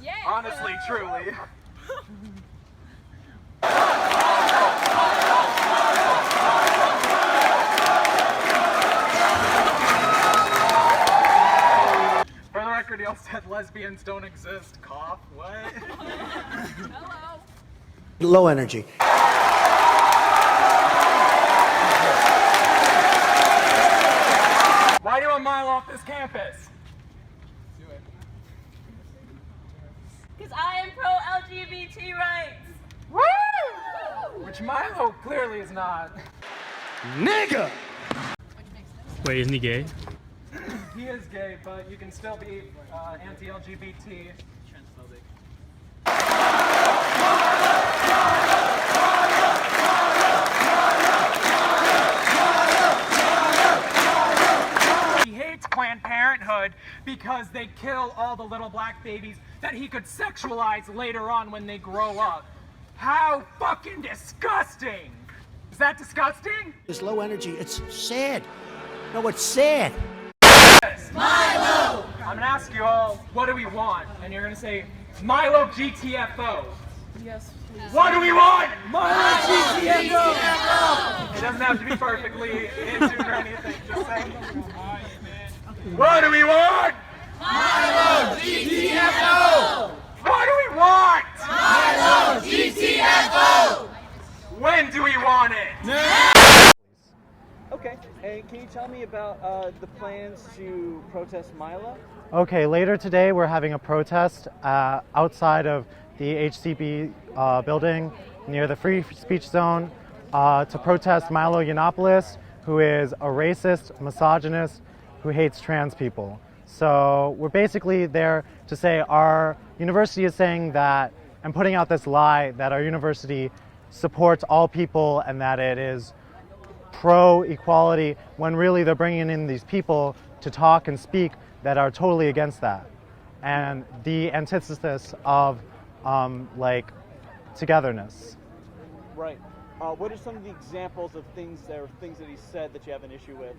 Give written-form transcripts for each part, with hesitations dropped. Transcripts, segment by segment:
Yeah. Honestly, truly. For the record, y'all said lesbians don't exist. Cough. What? Hello. Low energy. Why do you want Milo off this campus? Because I am pro-LGBT rights. Woo! Which Milo clearly is not. Nigga! Wait, isn't he gay? He is gay, but you can still be anti-LGBT. Transphobic. He hates Planned Parenthood because they kill all the little black babies that he could sexualize later on when they grow up. How fucking disgusting! Is that disgusting? It's low energy. It's sad. No, it's sad. Milo! I'm gonna ask you all, what do we want? And you're gonna say, Milo GTFO. Yes, please. What do we want? Milo GTFO! It doesn't have to be perfectly in tune or anything, just say. What do we want? Milo GTFO! What do we want? Milo GTFO! When do we want it? Okay, and can you tell me about the plans to protest Milo? Okay, later today we're having a protest outside of the HCB building near the free speech zone to protest Milo Yiannopoulos, who is a racist, misogynist, who hates trans people. So we're basically there to say our university is saying that, and putting out this lie that our university supports all people and that it is pro-equality, when really they're bringing in these people to talk and speak that are totally against that. And the antithesis of like togetherness. Right. What are some of the examples of things that he said that you have an issue with?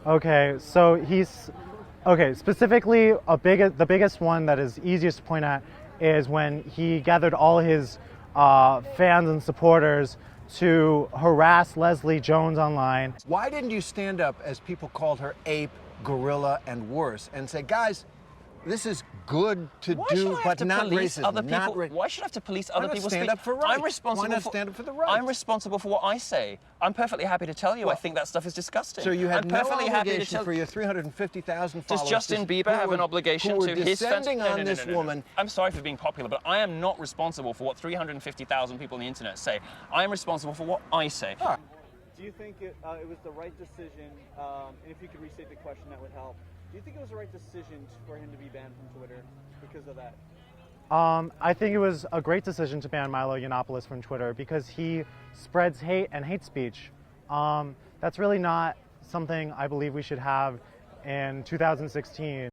Okay, so specifically the biggest one that is easiest to point at is when he gathered all his fans and supporters to harass Leslie Jones online. Why didn't you stand up, as people called her, ape, gorilla, and worse, and say, guys, this is good to do, but not racism. Why should I have to police other people's speech? Stand up for rights? I'm responsible. Why not stand up for the rights? I'm responsible for what I say. I'm perfectly happy to tell you I think that stuff is disgusting. So you had I'm no perfectly happy to obligation tell for your 350,000 followers. Does Justin Bieber have an obligation to his fans? Descending on this woman. I'm sorry for being popular, but I am not responsible for what 350,000 people on the internet say. I am responsible for what I say. Do you think it was the right decision, and if you could restate the question, that would help. Do you think it was the right decision for him to be banned from Twitter because of that? I think it was a great decision to ban Milo Yiannopoulos from Twitter because he spreads hate and hate speech. That's really not something I believe we should have in 2016.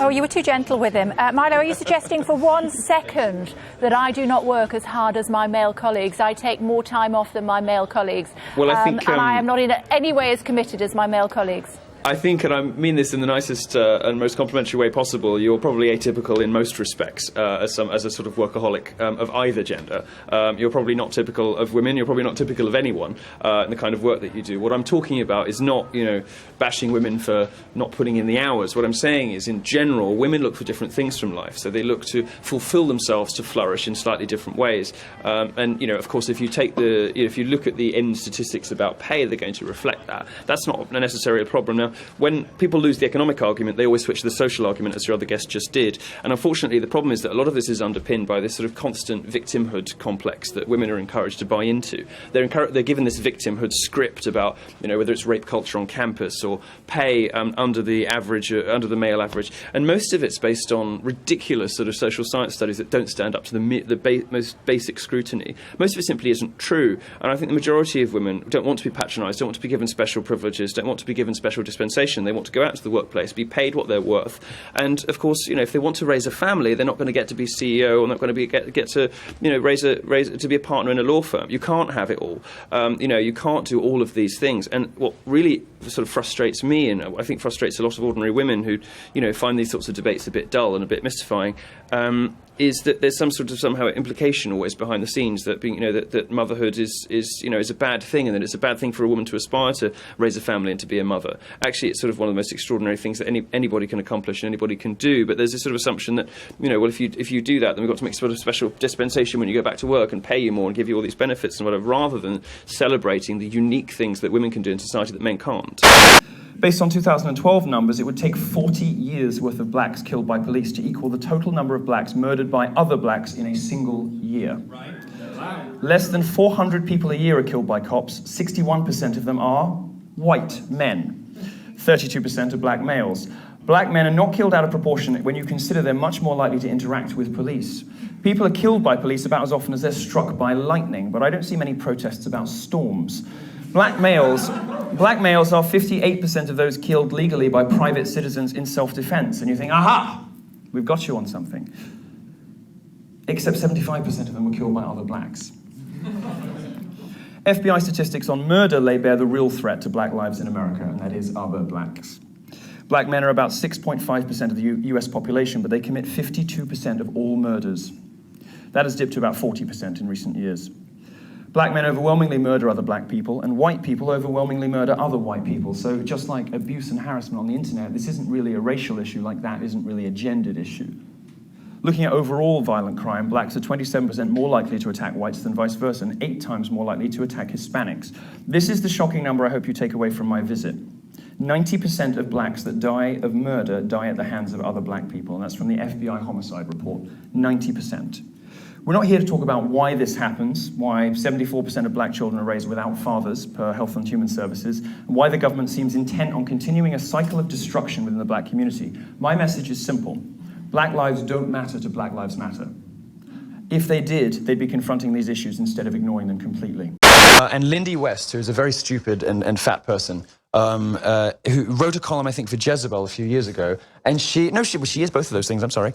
Oh, you were too gentle with him. Milo, are you suggesting for 1 second that I do not work as hard as my male colleagues? I take more time off than my male colleagues. Well, I think, and I am not in any way as committed as my male colleagues. I think, and I mean this in the nicest and most complimentary way possible, you're probably atypical in most respects as a sort of workaholic of either gender. You're probably not typical of women, you're probably not typical of anyone in the kind of work that you do. What I'm talking about is not, bashing women for not putting in the hours. What I'm saying is, in general, women look for different things from life, so they look to fulfill themselves to flourish in slightly different ways. And, of course, if you take if you look at the end statistics about pay, they're going to reflect that. That's not necessarily a problem. Now, when people lose the economic argument, they always switch to the social argument, as your other guest just did. And unfortunately, the problem is that a lot of this is underpinned by this sort of constant victimhood complex that women are encouraged to buy into. They're given this victimhood script about, whether it's rape culture on campus or pay under the average, under the male average. And most of it's based on ridiculous sort of social science studies that don't stand up to the most basic scrutiny. Most of it simply isn't true. And I think the majority of women don't want to be patronised, don't want to be given special privileges, don't want to be given special dispensation dispensation. They want to go out to the workplace, be paid what they're worth, and of course, if they want to raise a family, they're not going to get to be CEO, or not going to get to to be a partner in a law firm. You can't have it all. You can't do all of these things. And what really sort of frustrates me, and I think frustrates a lot of ordinary women who find these sorts of debates a bit dull and a bit mystifying, is that there's some sort of somehow implication always behind the scenes that being that motherhood is a bad thing, and that it's a bad thing for a woman to aspire to raise a family and to be a mother. Actually, it's sort of one of the most extraordinary things that anybody can accomplish and anybody can do. But there's this sort of assumption that well, if you do that, then we've got to make sort of special dispensation when you go back to work and pay you more and give you all these benefits and whatever, rather than celebrating the unique things that women can do in society that men can't. Based on 2012 numbers, it would take 40 years worth of blacks killed by police to equal the total number of blacks murdered by other blacks in a single year. Right. Less than 400 people a year are killed by cops. 61% of them are white men. 32% are black males. Black men are not killed out of proportion when you consider they're much more likely to interact with police. People are killed by police about as often as they're struck by lightning, but I don't see many protests about storms. Black males are 58% of those killed legally by private citizens in self-defense. And you think, aha, we've got you on something. Except 75% of them were killed by other blacks. FBI statistics on murder lay bare the real threat to black lives in America, and that is other blacks. Black men are about 6.5% of the US population, but they commit 52% of all murders. That has dipped to about 40% in recent years. Black men overwhelmingly murder other black people, and white people overwhelmingly murder other white people. So just like abuse and harassment on the internet, this isn't really a racial issue like that isn't really a gendered issue. Looking at overall violent crime, blacks are 27% more likely to attack whites than vice versa, and 8 times more likely to attack Hispanics. This is the shocking number I hope you take away from my visit. 90% of blacks that die of murder die at the hands of other black people, and that's from the FBI homicide report. 90%. We're not here to talk about why this happens, why 74% of black children are raised without fathers per Health and Human Services, and why the government seems intent on continuing a cycle of destruction within the black community. My message is simple. Black lives don't matter to Black Lives Matter. If they did, they'd be confronting these issues instead of ignoring them completely. And Lindy West, who's a very stupid and fat person, who wrote a column, I think, for Jezebel a few years ago, and she is both of those things, I'm sorry.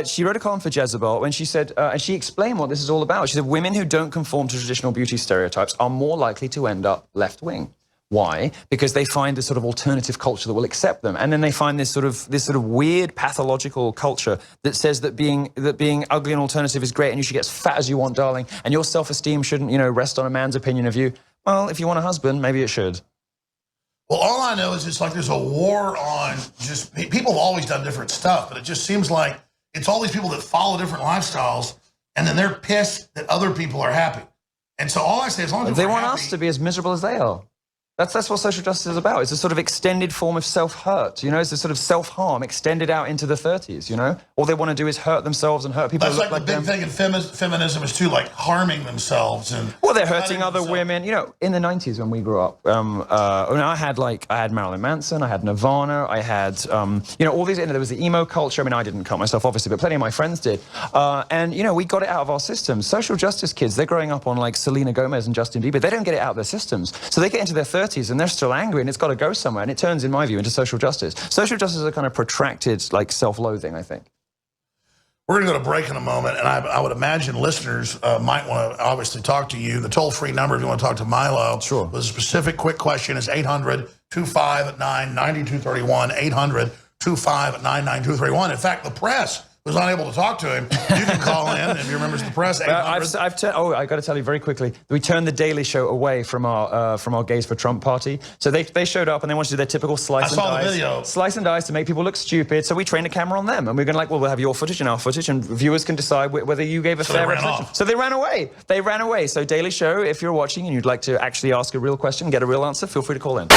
She wrote a column for Jezebel when she said, and she explained what this is all about. She said, women who don't conform to traditional beauty stereotypes are more likely to end up left-wing. Why? Because they find this sort of alternative culture that will accept them, and then they find this sort of weird pathological culture that says that being ugly and alternative is great, and you should get as fat as you want, darling, and your self-esteem shouldn't, rest on a man's opinion of you. Well, if you want a husband, maybe it should. Well, all I know is it's like there's a war on just people have always done different stuff, but it just seems like it's all these people that follow different lifestyles, and then they're pissed that other people are happy. And so all I say is, as long as they want us to be as miserable as they are. That's what social justice is about. It's a sort of extended form of self-hurt, It's a sort of self-harm extended out into the 30s, All they want to do is hurt themselves and hurt people who look like them. That's like the big thing in feminism is too, like harming themselves and. Well, they're hurting other women. In the 90s when we grew up, I had Marilyn Manson, I had Nirvana, I had, all these. There was the emo culture. I mean, I didn't cut myself, obviously, but plenty of my friends did. And we got it out of our systems. Social justice kids, they're growing up on like Selena Gomez and Justin Bieber. They don't get it out of their systems, so they get into their 30s and they're still angry, and it's got to go somewhere, and it turns, in my view, into social justice. Social justice is a kind of protracted, like, self-loathing, I think. We're going to go to break in a moment, and I would imagine listeners might want to obviously talk to you. The toll-free number, if you want to talk to Milo, sure. With a specific quick question is 800-259-9231, 800-259-9231. In fact, the press was unable to talk to him. You can call in if you're members of the press. I got to tell you very quickly. We turned the Daily Show away from our Gays for Trump party. So they showed up and they wanted to do their typical slice and dice. I saw the video. Slice and dice to make people look stupid. So we trained a camera on them, and we're going to we'll have your footage and our footage, and viewers can decide whether you gave a fair representation. So they ran away. They ran away. So Daily Show, if you're watching and you'd like to actually ask a real question, get a real answer, feel free to call in.